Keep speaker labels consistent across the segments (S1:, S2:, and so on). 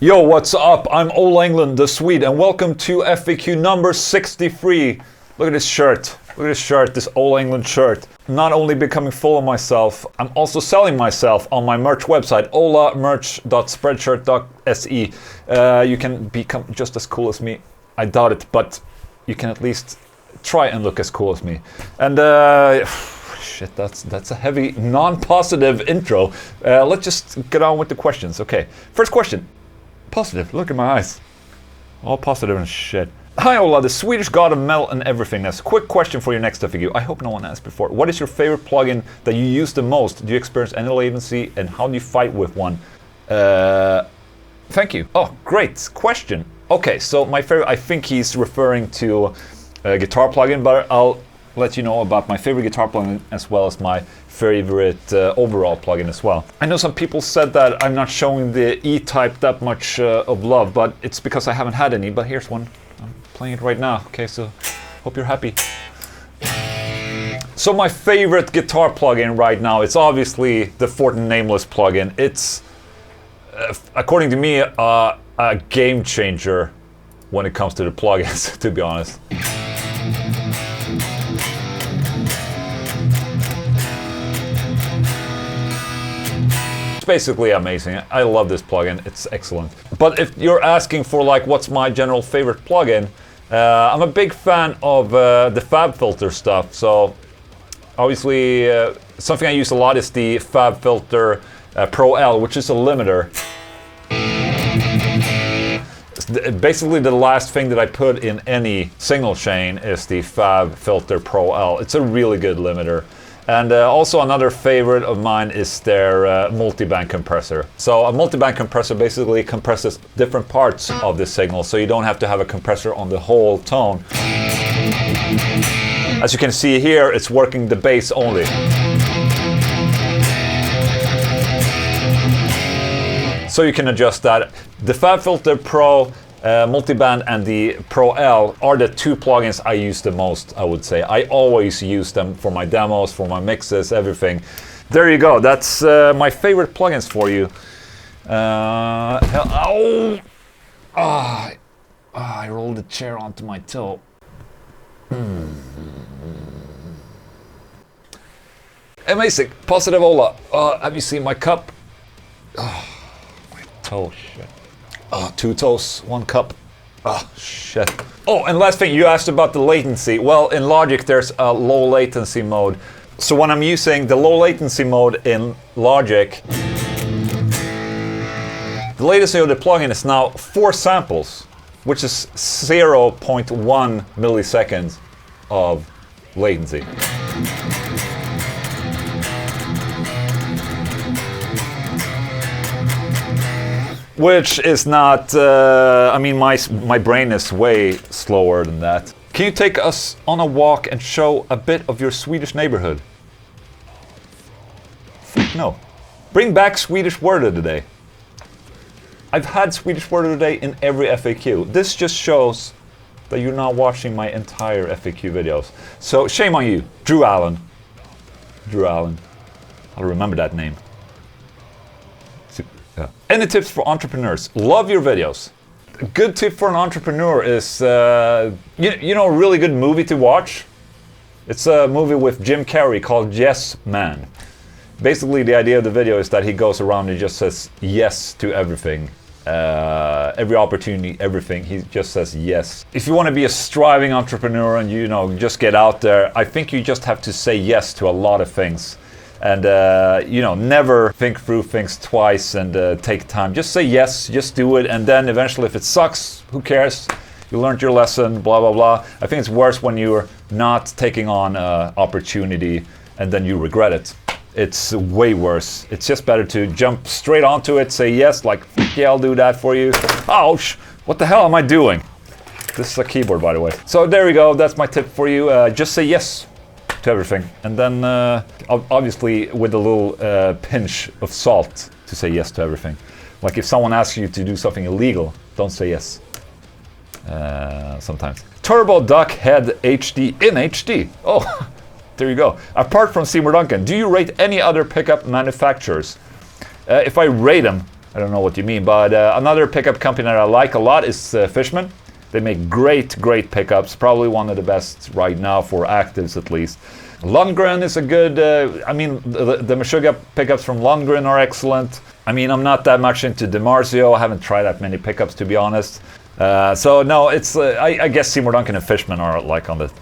S1: Yo, what's up? I'm Englund, the Swede, and welcome to FAQ number 63. Look at this shirt. Look at this shirt, this Englund shirt. Not only becoming full of myself, I'm also selling myself on my merch website, olamerch.spreadshirt.se. You can become just as cool as me. I doubt it, but you can at least try and look as cool as me. And shit, that's a heavy, non-positive intro. Let's just get on with the questions. Okay, first question. Positive, look at my eyes. All positive and shit. Hi Ola, the Swedish god of metal and everythingness. Quick question for your next FAQ. I hope no one asked before. What is your favorite plugin that you use the most? Do you experience any latency and how do you fight with one? Thank you. Oh, great question. Okay, so my favorite, I think he's referring to a guitar plugin, but I'll let you know about my favorite guitar plugin as well as my favorite overall plugin as well. I know some people said that I'm not showing the E-type that much of love, but it's because I haven't had any, but here's one. I'm playing it right now. Okay, so hope you're happy. So my favorite guitar plugin right now, it's obviously the Fortin Nameless plugin. It's, according to me, a game changer when it comes to the plugins, to be honest. Basically amazing. I love this plugin. It's excellent. But if you're asking for like what's my general favorite plugin, I'm a big fan of the Fave filter stuff. So obviously something I use a lot is the Fave filter Pro L, which is a limiter. Basically the last thing that I put in any signal chain is the Fave filter Pro L. It's a really good limiter. And also another favorite of mine is their multiband compressor. So a multiband compressor basically compresses different parts of the signal, so you don't have to have a compressor on the whole tone. As you can see here, it's working the bass only. So you can adjust that. The Fave Filter Pro Multiband and the Pro L are the two plugins I use the most, I would say. I always use them for my demos, for my mixes, everything. There you go, that's my favorite plugins for you. I rolled the chair onto my toe. Amazing, positive Ola. Have you seen my cup? Oh, my toe, shit. Oh, 2 toes, 1 cup. Oh, shit. Oh, and last thing, you asked about the latency. Well, in Logic, there's a low latency mode. So when I'm using the low latency mode in Logic, the latency of the plugin is now 4 samples, which is 0.1 milliseconds of latency. Which is not, I mean, my brain is way slower than that. Can you take us on a walk and show a bit of your Swedish neighborhood? No. Bring back Swedish word of the day. I've had Swedish word of the day in every FAQ. This just shows that you're not watching my entire FAQ videos. So shame on you, Drew Allen. Drew Allen. I'll remember that name. Any tips for entrepreneurs? Love your videos. A good tip for an entrepreneur is, you know, a really good movie to watch? It's a movie with Jim Carrey called Yes Man. Basically, the idea of the video is that he goes around and just says yes to everything. Every opportunity, everything, he just says yes. If you want to be a striving entrepreneur and, you know, just get out there, I think you just have to say yes to a lot of things. And, you know, never think through things twice and take time. Just say yes, just do it. And then eventually if it sucks, who cares? You learned your lesson, blah, blah, blah. I think it's worse when you're not taking on an opportunity and then you regret it. It's way worse. It's just better to jump straight onto it, say yes, like, yeah, I'll do that for you. Ouch, what the hell am I doing? This is a keyboard, by the way. So there we go, that's my tip for you. Just say yes to everything. And then obviously with a little pinch of salt to say yes to everything. Like if someone asks you to do something illegal, don't say yes. Sometimes. Turbo Duck Head HD in HD. Oh, there you go. Apart from Seymour Duncan, do you rate any other pickup manufacturers? If I rate them, I don't know what you mean, but another pickup company that I like a lot is Fishman. They make great pickups, probably one of the best right now for actives at least. Lundgren is a good, I mean, the Meshuggah pickups from Lundgren are excellent. I mean, I'm not that much into DiMarzio. I haven't tried that many pickups, to be honest. So no, it's, I guess Seymour Duncan and Fishman are like on the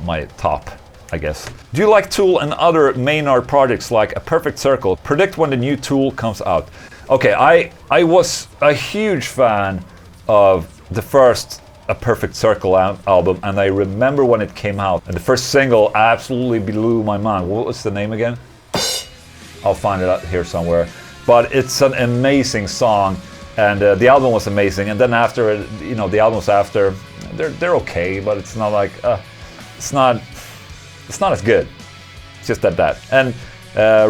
S1: my top, I guess. Do you like Tool and other Maynard projects like A Perfect Circle? Predict when the new Tool comes out. Okay, I was a huge fan of the first A Perfect Circle album, and I remember when it came out, and the first single absolutely blew my mind. What was the name again? I'll find it out here somewhere. But it's an amazing song, and the album was amazing. And then after, you know, the albums after, they're okay, but it's not like it's not as good. It's just that. And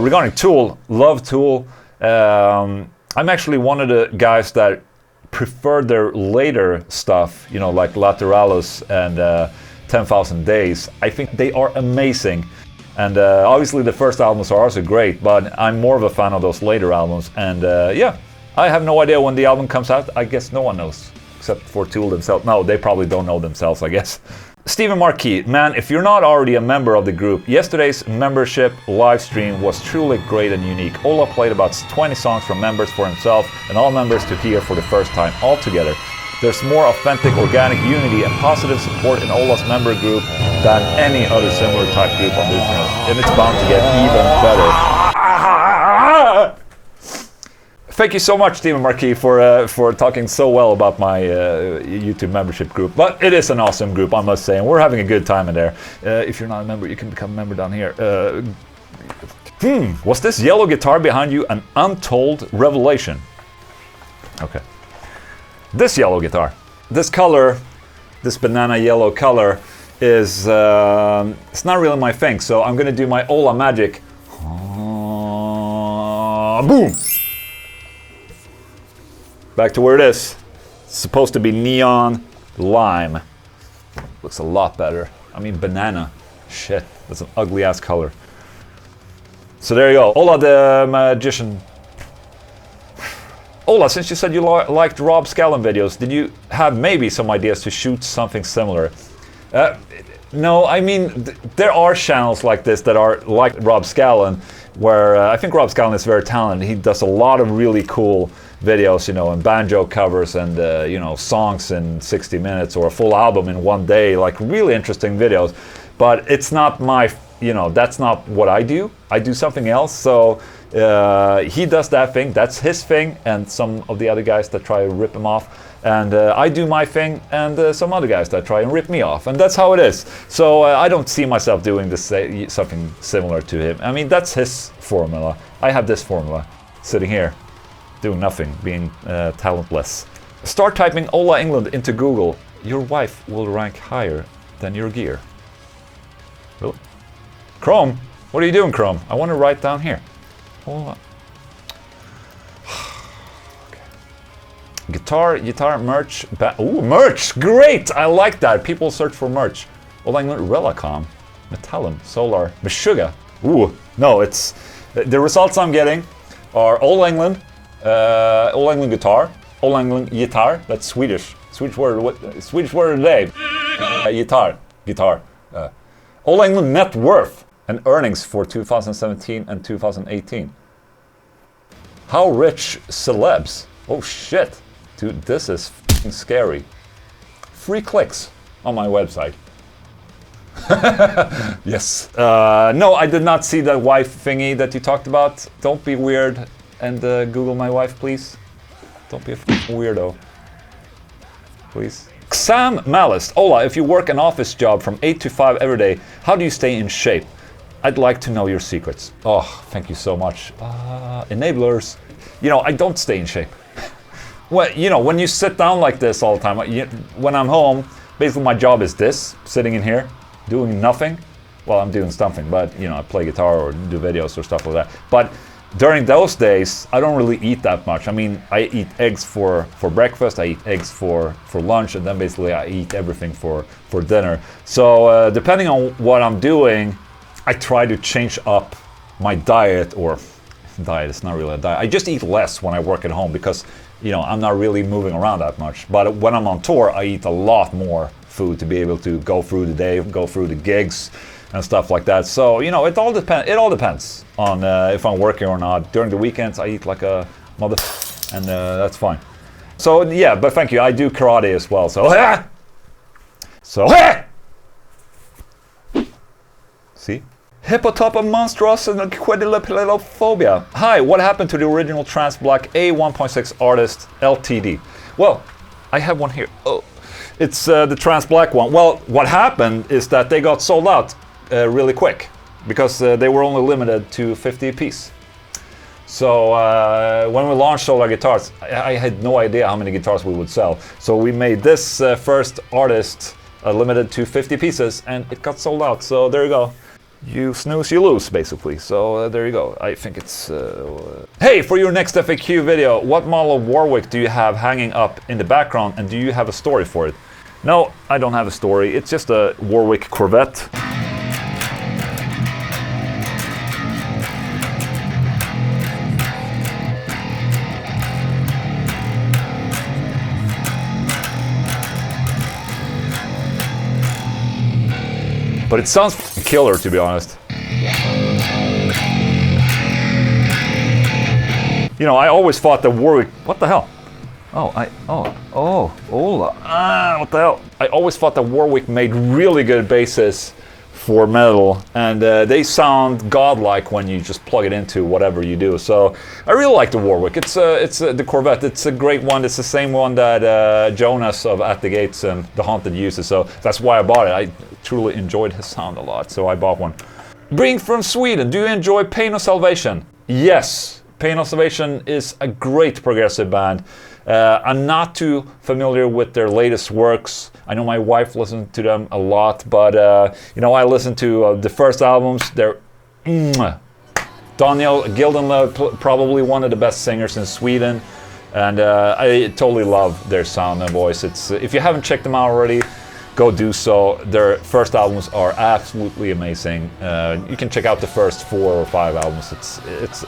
S1: regarding Tool, love Tool. I'm actually one of the guys that prefer their later stuff, you know, like Lateralis and 10,000 Days. I think they are amazing. And obviously the first albums are also great, but I'm more of a fan of those later albums. And yeah, I have no idea when the album comes out. I guess no one knows, except for Tool themselves. No, they probably don't know themselves, I guess. Stephen Marquis, man, if you're not already a member of the group, yesterday's membership live stream was truly great and unique. Ola played about 20 songs from members for himself and all members to hear for the first time all together. There's more authentic, organic unity and positive support in Ola's member group than any other similar type group on the internet, and it's bound to get even better. Thank you so much, Stephen Marquis, for talking so well about my YouTube membership group. But it is an awesome group, I must say, and we're having a good time in there. If you're not a member, you can become a member down here. Was this yellow guitar behind you an untold revelation? Okay. This yellow guitar, this color, this banana yellow color is, it's not really my thing, so I'm gonna do my Ola magic. Boom! Back to where it is. It's supposed to be neon lime. Looks a lot better. I mean, banana. Shit, that's an ugly ass color. So there you go. Ola the Magician. Ola, since you said you liked Rob Scallon videos, did you have maybe some ideas to shoot something similar? No, I mean, there are channels like this that are like Rob Scallon, where I think Rob Scallon is very talented. He does a lot of really cool videos, you know, and banjo covers and, you know, songs in 60 minutes or a full album in one day, like really interesting videos. But it's not my, you know, that's not what I do. I do something else. So he does that thing, that's his thing, and some of the other guys that try to rip him off. And I do my thing, and some other guys that try and rip me off. And that's how it is. So I don't see myself doing this, something similar to him. I mean, that's his formula. I have this formula, sitting here, doing nothing, being talentless. Start typing Ola Englund into Google. Your wife will rank higher than your gear. Really? Chrome? What are you doing, Chrome? I want to write down here. Ola. Guitar, merch, ooh, merch, great! I like that. People search for merch. Ola Englund, Relacom, Metallum, Solar, Meshuggah. Ooh, no, it's the results I'm getting are Ola Englund, Ola Englund guitar, Ola Englund guitar. That's Swedish. Swedish word. What? Swedish word today. Guitar. Ola Englund net worth and earnings for 2017 and 2018. How rich celebs? Oh shit. Dude, this is f***ing scary. 3 clicks on my website. Yes. No, I did not see that wife thingy that you talked about. Don't be weird and Google my wife, please. Don't be a f***ing weirdo. Please. Sam Malice. Ola, if you work an office job from 8 to 5 every day, how do you stay in shape? I'd like to know your secrets. Oh, thank you so much. Enablers. You know, I don't stay in shape. Well, you know, when you sit down like this all the time, when I'm home, basically my job is this, sitting in here, doing nothing. Well, I'm doing something, but, you know, I play guitar or do videos or stuff like that. But during those days, I don't really eat that much. I mean, I eat eggs for breakfast, I eat eggs for lunch, and then basically I eat everything for dinner. So depending on what I'm doing, I try to change up my diet, or diet. It's not really a diet. I just eat less when I work at home because, you know, I'm not really moving around that much. But when I'm on tour, I eat a lot more food to be able to go through the day, go through the gigs and stuff like that. So, you know, it all depends on if I'm working or not. During the weekends, I eat like a mother, and that's fine. So yeah, but thank you. I do karate as well. So see, Hippotopomonstros and Quadrilophobia. Hi, what happened to the original Trans Black A1.6 artist LTD? Well, I have one here. Oh, it's the Trans Black one. Well, what happened is that they got sold out really quick because they were only limited to 50 apiece. So when we launched Solar Guitars, I had no idea how many guitars we would sell. So we made this first artist limited to 50 pieces, and it got sold out. So there you go. You snooze, you lose, basically. So there you go. I think it's... Hey, for your next FAQ video, what model of Warwick do you have hanging up in the background, and do you have a story for it? No, I don't have a story. It's just a Warwick Corvette. But it sounds killer, to be honest. You know, I always thought that Warwick... What the hell? What the hell? I always thought that Warwick made really good basses for metal, and they sound godlike when you just plug it into whatever you do. So I really like the Warwick. It's the Corvette. It's a great one. It's the same one that Jonas of At the Gates and The Haunted uses. So that's why I bought it. I truly enjoyed his sound a lot, so I bought one. Being from Sweden, do you enjoy Pain of Salvation? Yes, Pain of Salvation is a great progressive band. I'm not too familiar with their latest works. I know my wife listens to them a lot, but you know, I listened to the first albums. They're Daniel Gildenlöv, probably one of the best singers in Sweden, and I totally love their sound and voice. It's if you haven't checked them out already, go do so. Their first albums are absolutely amazing. You can check out the first 4 or 5 albums.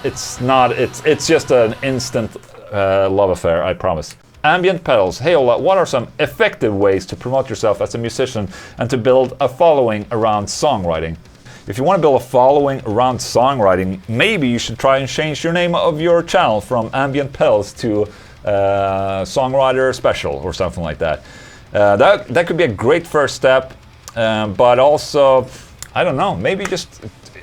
S1: It's just an instant love affair, I promise. Ambient Pedals. Hey Ola, what are some effective ways to promote yourself as a musician and to build a following around songwriting? If you want to build a following around songwriting, maybe you should try and change your name of your channel from Ambient Pedals to Songwriter Special or something like that. That could be a great first step, but also, I don't know, maybe just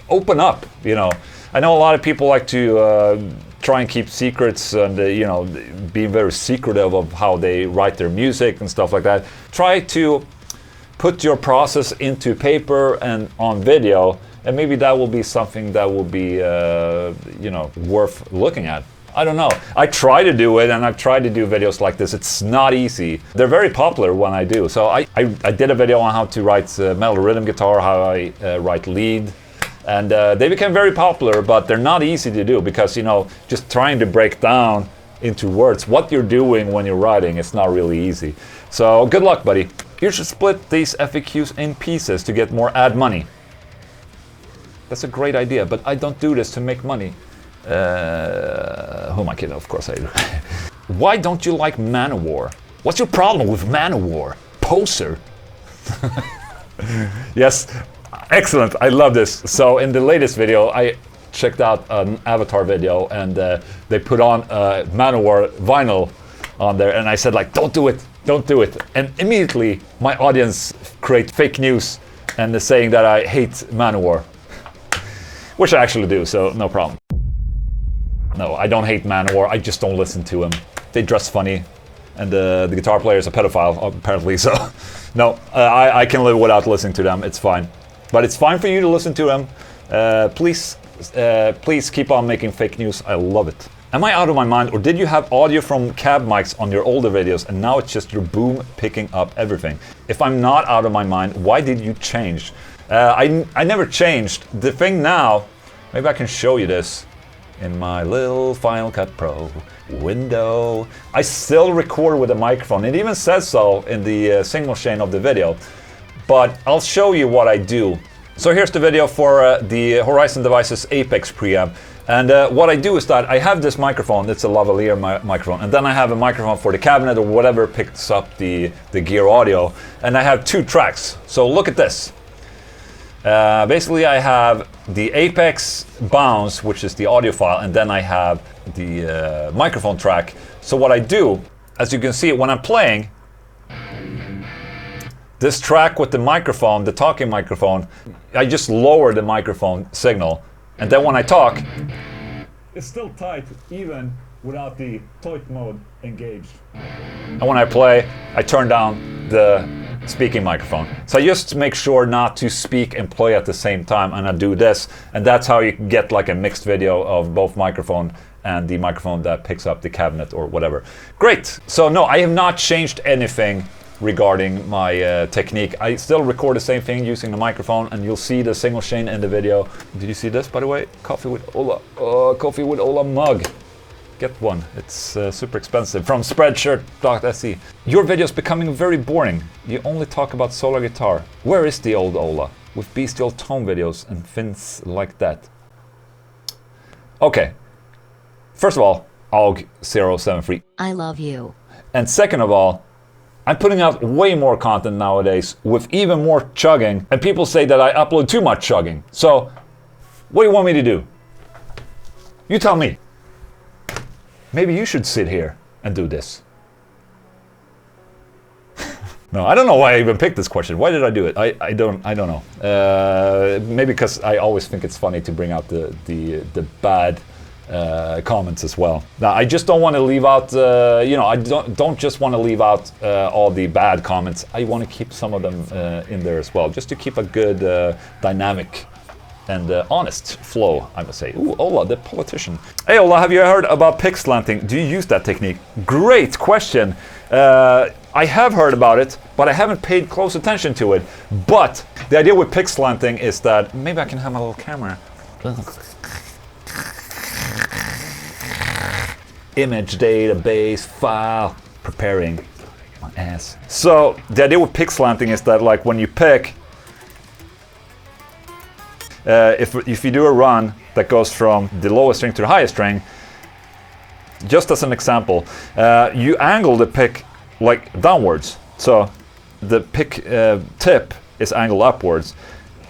S1: open up, you know. I know a lot of people like to try and keep secrets and, you know, be very secretive of how they write their music and stuff like that. Try to put your process into paper and on video, and maybe that will be something that will be, you know, worth looking at. I don't know. I try to do it, and I've tried to do videos like this. It's not easy. They're very popular when I do. So I did a video on how to write metal rhythm guitar, how I write lead, and they became very popular, but they're not easy to do because, you know, just trying to break down into words what you're doing when you're writing, it's not really easy. So good luck, buddy. You should split these FAQs in pieces to get more ad money. That's a great idea, but I don't do this to make money. Who am I kidding? Of course I do. Why don't you like Manowar? What's your problem with Manowar? Poser. Yes, excellent. I love this. So in the latest video, I checked out an Avatar video, and they put on Manowar vinyl on there, and I said, like, don't do it, don't do it. And immediately my audience create fake news and they're saying that I hate Manowar, which I actually do, so no problem. No, I don't hate Manowar, I just don't listen to him. They dress funny, and the guitar player is a pedophile, apparently, so... No, I can live without listening to them, it's fine. But it's fine for you to listen to them. Please keep on making fake news, I love it. Am I out of my mind, or did you have audio from cab mics on your older videos, and now it's just your boom picking up everything? If I'm not out of my mind, why did you change? I never changed. The thing now, maybe I can show you this. In my little Final Cut Pro window. I still record with a microphone. It even says so in the signal chain of the video. But I'll show you what I do. So here's the video for the Horizon Devices Apex preamp. And what I do is that I have this microphone, it's a lavalier microphone, and then I have a microphone for the cabinet or whatever picks up the gear audio, and I have 2 tracks. So look at this. Basically I have the Apex bounce, which is the audio file, and then I have the microphone track. So what I do, as you can see when I'm playing, this track with the microphone, the talking microphone, I just lower the microphone signal, and then when I talk, it's still tight even without the tight mode engaged. And when I play, I turn down the speaking microphone. So I just make sure not to speak and play at the same time, and I do this, and that's how you can get like a mixed video of both microphone and the microphone that picks up the cabinet or whatever. Great. So no, I have not changed anything regarding my technique. I still record the same thing using the microphone, and you'll see the single chain in the video. Did you see this, by the way? Coffee with Ola. Coffee with Ola mug. Get one. It's super expensive. From spreadshirt.se. Your video's becoming very boring. You only talk about solar guitar. Where is the old Ola? With bestial tone videos and things like that. Okay. First of all, AUG073.
S2: I love you.
S1: And second of all, I'm putting out way more content nowadays with even more chugging, and people say that I upload too much chugging. So, what do you want me to do? You tell me. Maybe you should sit here and do this. No, I don't know why I even picked this question. Why did I do it? I don't know. Maybe because I always think it's funny to bring out the bad comments as well. Now, I just don't want to leave out, you know, I don't just want to leave out all the bad comments. I want to keep some of them in there as well, just to keep a good dynamic and honest flow, I must say. Ooh, Ola, the politician. Hey Ola, have you heard about pick slanting? Do you use that technique? Great question. I have heard about it, but I haven't paid close attention to it. But the idea with pick slanting is that, maybe I can have my little camera. Image database file, preparing my ass. So the idea with pick slanting is that, like, when you pick, if you do a run that goes from the lowest string to the highest string, just as an example, you angle the pick like downwards. So the pick tip is angled upwards,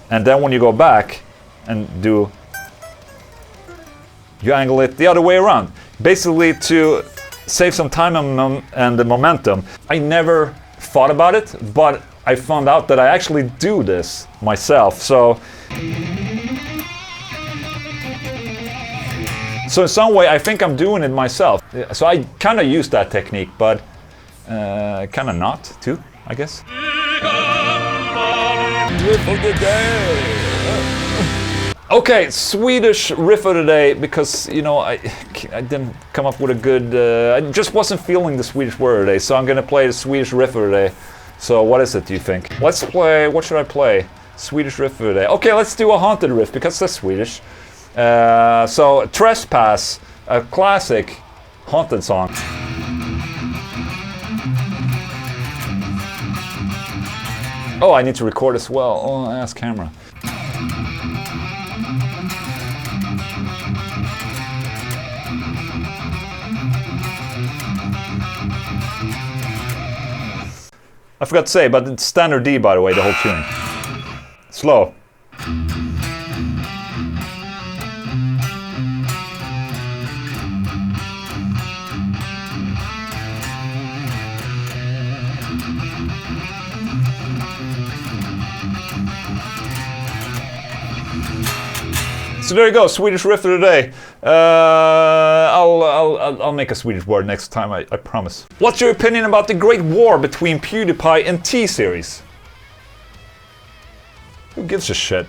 S1: and then when you go back and do, you angle it the other way around. Basically to save some time and the momentum. I never thought about it, but I found out that I actually do this myself. So in some way I think I'm doing it myself. So I kind of use that technique, but kind of not too, I guess. Riff of the day. Okay, Swedish riff of the day, because, you know, I didn't come up with a good, I just wasn't feeling the Swedish word today, so I'm gonna play the Swedish riff of the day. So what is it, do you think? Let's play, what should I play? Swedish riff of the day. Okay, let's do a haunted riff, because that's Swedish. So, Trespass, a classic haunted song. Oh, I need to record as well. Oh, ass camera. I forgot to say, but it's standard D, by the way, the whole tune. Slow. So there you go, Swedish riff of the day. I'll make a Swedish word next time, I promise. What's your opinion about the great war between PewDiePie and T-Series? Who gives a shit?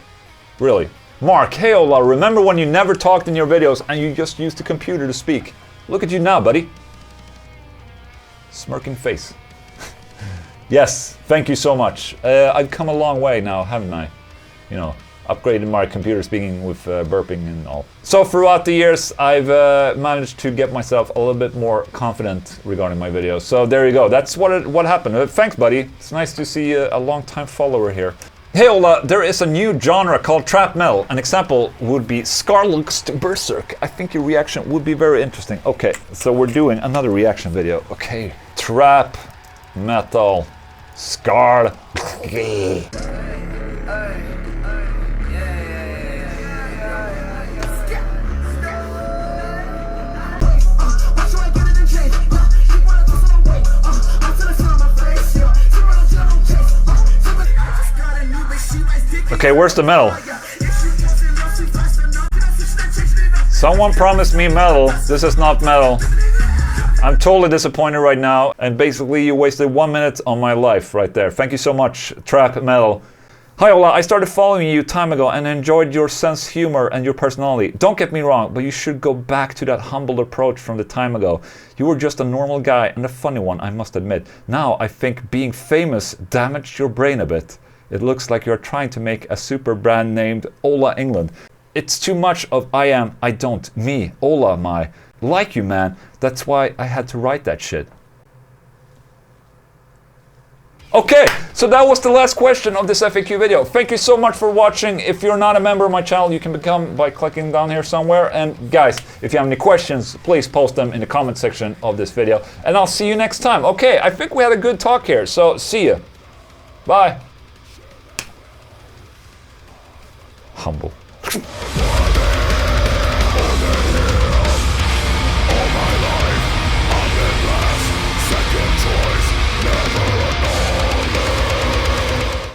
S1: Really? Mark, hey Ola, remember when you never talked in your videos and you just used the computer to speak? Look at you now, buddy. Smirking face. Yes, thank you so much. I've come a long way now, haven't I? You know, upgraded my computer speaking with burping and all. So throughout the years, I've managed to get myself a little bit more confident regarding my videos. So there you go. That's what happened. Thanks, buddy. It's nice to see a long-time follower here. Hey Ola, there is a new genre called trap metal. An example would be Scarlux to Berserk. I think your reaction would be very interesting. Okay, so we're doing another reaction video. Okay, trap metal, Scar. Okay, where's the metal? Someone promised me metal. This is not metal. I'm totally disappointed right now, and basically you wasted 1 minute on my life right there. Thank you so much, Trap Metal. Hi Ola, I started following you time ago and enjoyed your sense of humor and your personality. Don't get me wrong, but you should go back to that humble approach from the time ago. You were just a normal guy and a funny one, I must admit. Now I think being famous damaged your brain a bit. It looks like you're trying to make a super brand named Ola Englund. It's too much of I am, I don't, me, Ola, my. Like you, man. That's why I had to write that shit. Okay, so that was the last question of this FAQ video. Thank you so much for watching. If you're not a member of my channel, you can become by clicking down here somewhere. And guys, if you have any questions, please post them in the comment section of this video. And I'll see you next time. Okay, I think we had a good talk here, so see ya. Bye. Humble.